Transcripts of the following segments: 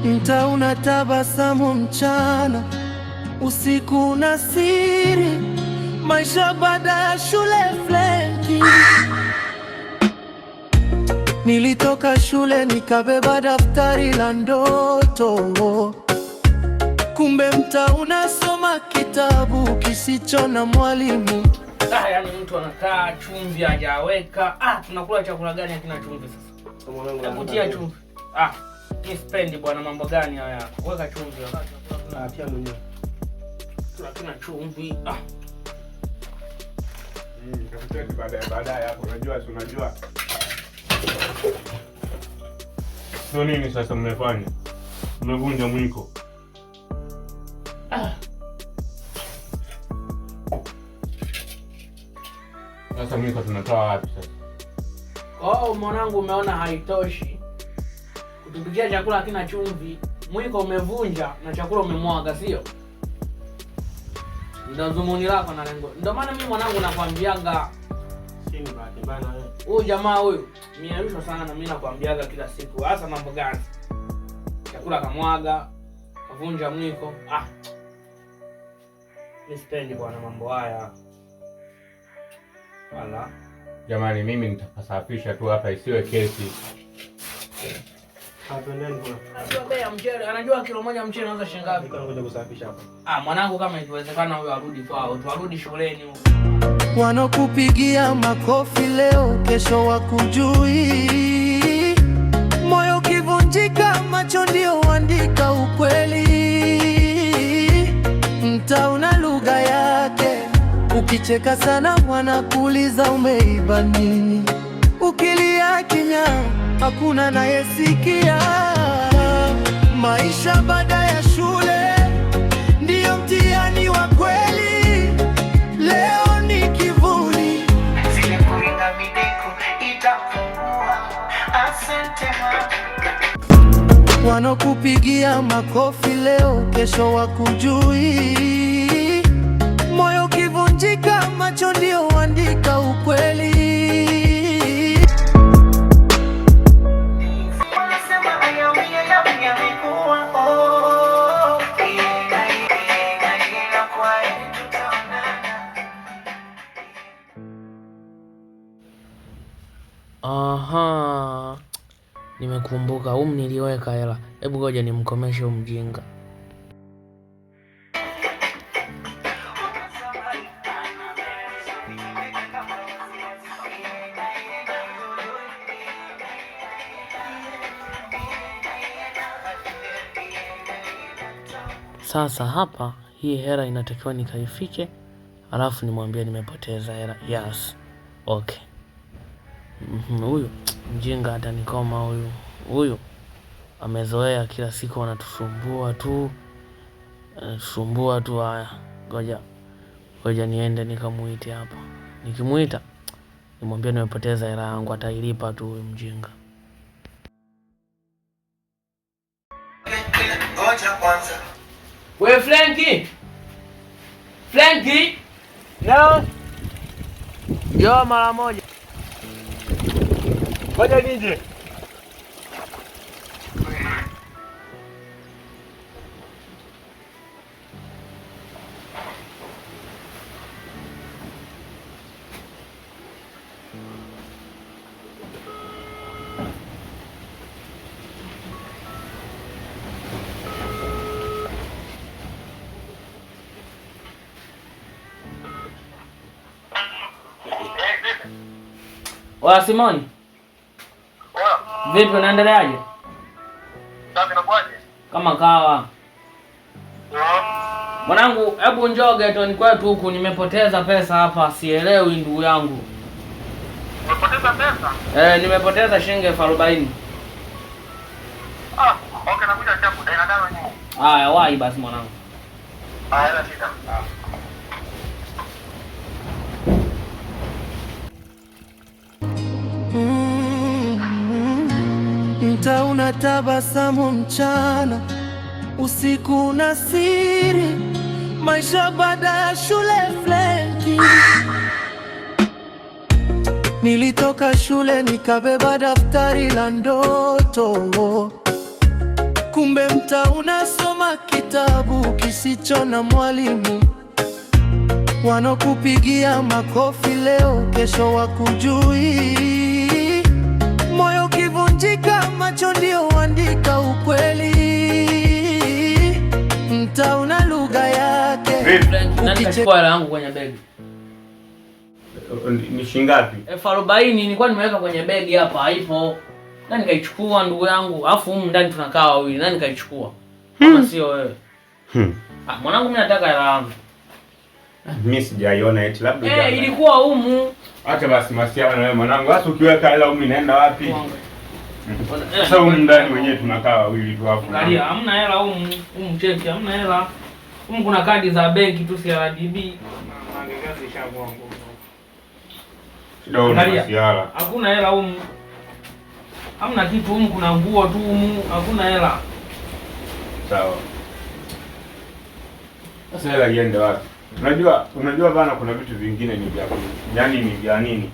Mtaa unatabasamu mchana, usiku na siri, maisha baada ya shule flenki. Nilitoka shule nikabeba daftari la ndoto, kumbe mtaa unasoma kitabu kisicho na mwalimu. Yaani mtu anakaa chumvi hajaweka. Tunakula chakula gani hakina chumvi sasa? Nakutia chumvi. Ni spendi bwana, mambo gani haya? Weka chumvi hapa. Pia mwenyewe. Tunakuna chumvi. Tafuta baadaye hapo, unajua. Sio nini sasa mmefanya? Mmevunja mwiko. Sasa mwiko tunatoa wapi sasa? Mwanangu, umeona haitoshi kutupikia chakula hakina chumvi, mwiko umevunja na chakula umemwaga, sio? Ndio dhumuni lako na lengo. Ndio maana mimi mwanangu nakwambiaga Sini bahati mbaya wewe. Huyu jamaa huyu miarusho sana, na mimi nakwambiaga kila siku. Hasa mambo gani? Chakula kamwaga, kavunja mwiko. Mimi sipendi bwana mambo haya. Wala Jamani, mimi nitakasafisha tu hapa, isiwe kesi. Bei ya mchele, anajua kilo moja mchele unaanza shilingi ngapi? Ngoja kusafisha hapa. Mwanangu, kama ikiwezekana huyo arudi kwao, tuarudi shuleni huko. Wanokupigia makofi leo, kesho wakujui. Moyo ukivunjika, macho ndio huandika ukweli. Mtaa una lugha yake, ukicheka sana wanakuuliza umeiba nini. Ukilia kimya, hakuna anayesikia. Maisha baada ya shule ndiyo mtihani wa kweli. Leo ni kivuli, zile kuringa mideko itapungua. Asante wanokupigia makofi leo, kesho wakujui. Moyo ukivunjika, macho ndio huandika ukweli. Nimekumbuka, niliweka hela. Hebu ngoja nimkomeshe mjinga. Sasa hapa hii hela inatakiwa nikaifiche, alafu nimwambie nimepoteza hela. Yes. Okay. Huyu mjinga atanikoma huyu. Amezoea kila siku anatusumbua tu. Haya, ngoja niende nikamuite hapa. Nikimuita nimwambie nimepoteza hela yangu, atailipa tu huyu mjinga. We Frankie! No. Yo, mara moja. Ngoja nije. Oya Simoni. Vipi, unaendeleaje? Safi, nakuaje? Kama kawa. Mwanangu, hebu njoo getoni kwetu huku, nimepoteza pesa hapa, sielewi ndugu yangu. Umepoteza pesa? Nimepoteza shilingi 40,000. Okay, nakuja chapu, daima nini? Haya, wahi basi mwanangu. Haina shida. Mtaa unatabasamu mchana, usiku na siri, maisha baada ya shule flenki. Nilitoka shule nikabeba daftari la ndoto, kumbe mtaa unasoma kitabu kisicho na mwalimu. Wanokupigia makofi leo, kesho wakujui. Moyo kivunjika, macho ndio huandika ukweli. Mtaa una lugha yake. Nani kachukua hela yangu kwenye begi? Ni shilingi ngapi? 40 nilikuwa nimeweka kwenye begi hapa, haipo. Nani kaichukua ndugu yangu? Alafu humu ndani tunakaa wawili. Nani kaichukua? Kama sio wewe. Mwanangu mimi nataka hela yangu. Mimi sijaiona eti labda ilikuwa humu. Acha basi masiana na wewe mwanangu. Sasa ukiweka hela humu inaenda wapi? Sasa humu ndani wenyewe tunakaa wawili tu hapo. Angalia, hamna hela humu. Humu cheki, hamna hela. Humu kuna kadi za benki tu CRDB. Maangekazi ishakuwa ngumu. Ndio masiara. Hakuna hela humu. Hamna kitu humu, kuna nguo tu humu, hakuna hela. Sawa. Sasa hela iende wapi? Unajua bana, kuna vitu vingine ni vya yani ni vya nini?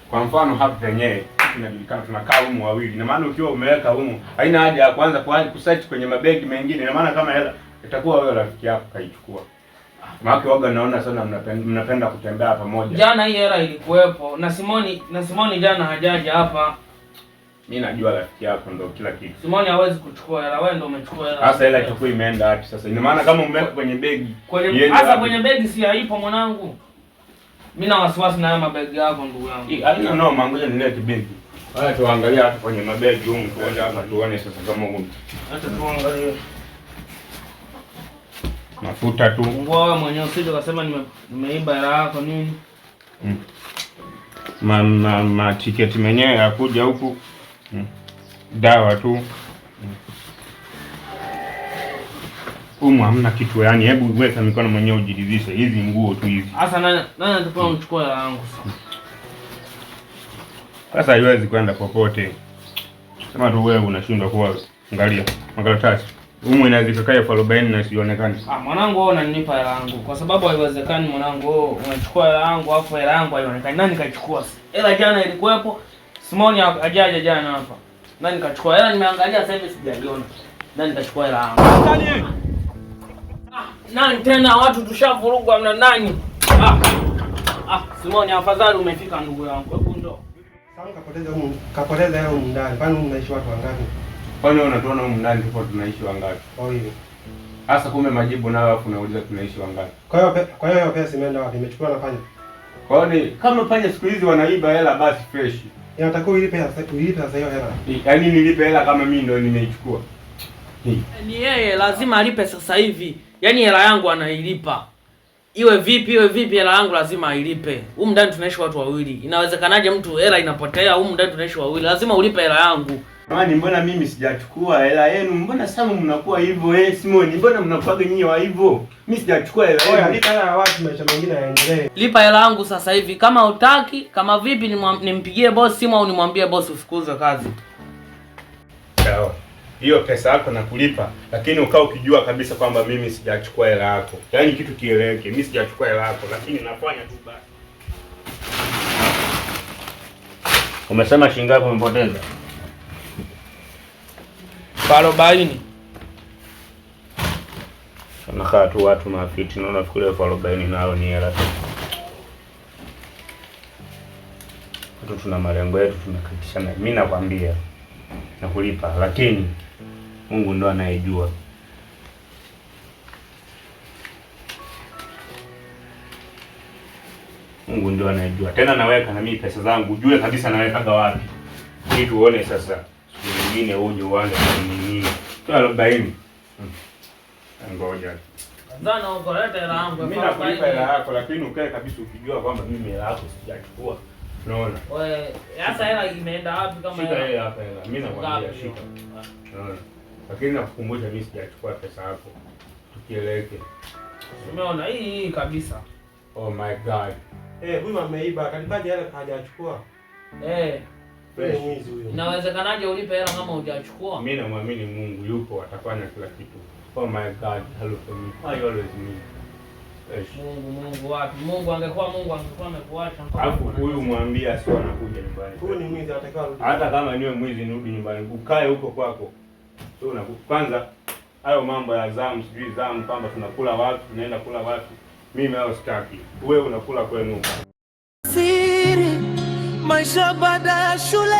Kwa mfano hapa penyewe tunajulikana tunakaa humu wawili. Na maana ukiwa umeweka humu haina haja ya kwanza kusearch kwenye mabegi mengine. Na maana kama hela itakuwa wewe rafiki yako kaichukua. Maana waga naona sana mnapenda kutembea pamoja. Jana hii hela ilikuwepo na Simoni jana hajaja hapa. Mimi najua rafiki yako ndio kila kitu. Simoni hawezi kuchukua hela, wewe ndio umechukua hela. Sasa hela itakuwa imeenda wapi sasa? Ina maana kama umeweka kwenye begi. Sasa kwenye begi si haipo mwanangu. Mimi na wasiwasi na mabegi yako ndugu yangu. Haina noma, ngoja nilete begi. Haya tuangalia hapa kwenye mabegi huko tuone hapa tuone sasa kama huko. Acha tuangalie. Mafuta tu. Ngoa wewe mwenyewe usije ukasema nimeiba hela yako nini? Tiketi mwenyewe ya kuja huku. Dawa tu. Humu hamna kitu yani, hebu weka mikono mwenyewe ujiridhishe. Hizi nguo tu hizi. Sasa nani atakuwa mchukua hela yangu sasa? Haiwezi kwenda popote. Sema tu wewe unashindwa kuwa angalia makaratasi. Humu inaweza kukaa 40 na sionekane. Mwanangu wewe unanipa hela yangu kwa sababu haiwezekani mwanangu wewe unachukua hela yangu afu hela yangu haionekani. Nani kaichukua? Hela jana ilikuwepo. Simoni hajaja jana hapa. Nani kachukua hela? Nimeangalia sasa hivi sijaiona. Nani kachukua hela yangu? Nani tena? Watu tushavurugwa na nani? Simoni afadhali umefika ndugu yangu. Hebu ndo. Sasa kapoteza hela huko ndani. Kwani mnaishi watu wangapi? Kwani unatuona huko ndani tupo tunaishi wangapi? Wawili. Sasa kumbe majibu nayo afu unauliza tunaishi wangapi? Kwa hiyo pesa imeenda wapi? Imechukua na panya. Kwani kama panya siku hizi wanaiba hela basi fresh. Inatakiwa ulipe sasa hiyo hela. Yaani nilipe hela kama mimi ndio nimeichukua. Ni yeye lazima alipe sasa hivi. Yaani hela yangu anailipa. Iwe vipi hela yangu lazima ailipe. Huko ndani tunaishi watu wawili. Inawezekanaje mtu hela inapotea? Huko ndani tunaishi wawili. Lazima ulipe hela yangu. Mani, mbona mimi sijachukua hela yenu? Mbona sasa mnakuwa hivyo Simoni? Mbona mnakuwa nyinyi wa hivyo? Mimi sijachukua hela yenu. Lipa hela ya watu, maisha mengine yaendelee. Lipa hela yangu sasa hivi. Kama hutaki, kama vipi nimpigie boss simu au nimwambie boss ufukuzwe kazi. Sawa. Hiyo pesa yako nakulipa, lakini ukao ukijua kabisa kwamba mimi sijachukua hela yako. Yaani kitu kieleweke, mimi sijachukua hela yako, lakini nafanya tu basi. Umesema shilingi ngapi umepoteza? 40. Tunakaa tu watu mafiti, naona kule 40 nao ni hela tu. Watu tuna malengo yetu tunakikishana. Mimi nakwambia nakulipa, lakini Mungu ndo anayejua. Mungu ndo anayejua. Tena naweka na mimi pesa zangu, ujue kabisa nawekaga wapi. Ili tuone sasa. Siku nyingine uje uanze kunini. Kwa 40. Ngoja. Ndana uko leta hela yangu. Mimi nakulipa hela yako, lakini ukae kabisa ukijua kwamba mimi hela yako sijachukua. Unaona? Wewe, sasa hela imeenda wapi kama hela? Shika hela hapa hela. Mimi nakwambia shika. Unaona? Lakini nakukumbusha mimi sijachukua pesa yako. Tukieleke. Umeona hii kabisa. Oh my God. Huyu ameiba, kalipaje hela hajachukua? Wewe mwizi huyo. Inawezekanaje ulipe hela kama hujachukua? Mimi namwamini Mungu yupo atafanya kila kitu. Oh my God, help me. I always need. Mungu wapi? Mungu angekuwa amekuacha. Alafu huyu mwambie asio anakuja nyumbani. Huyu ni mwizi, atakao rudi. Hata kama niwe mwizi nirudi nyumbani. Ukae huko kwako. Sio kwanza hayo mambo ya zamu, sijui zamu kwamba tunakula watu, tunaenda kula watu. Mimi hao sitaki. Wewe unakula kwenu. Siri maisha baada ya shule.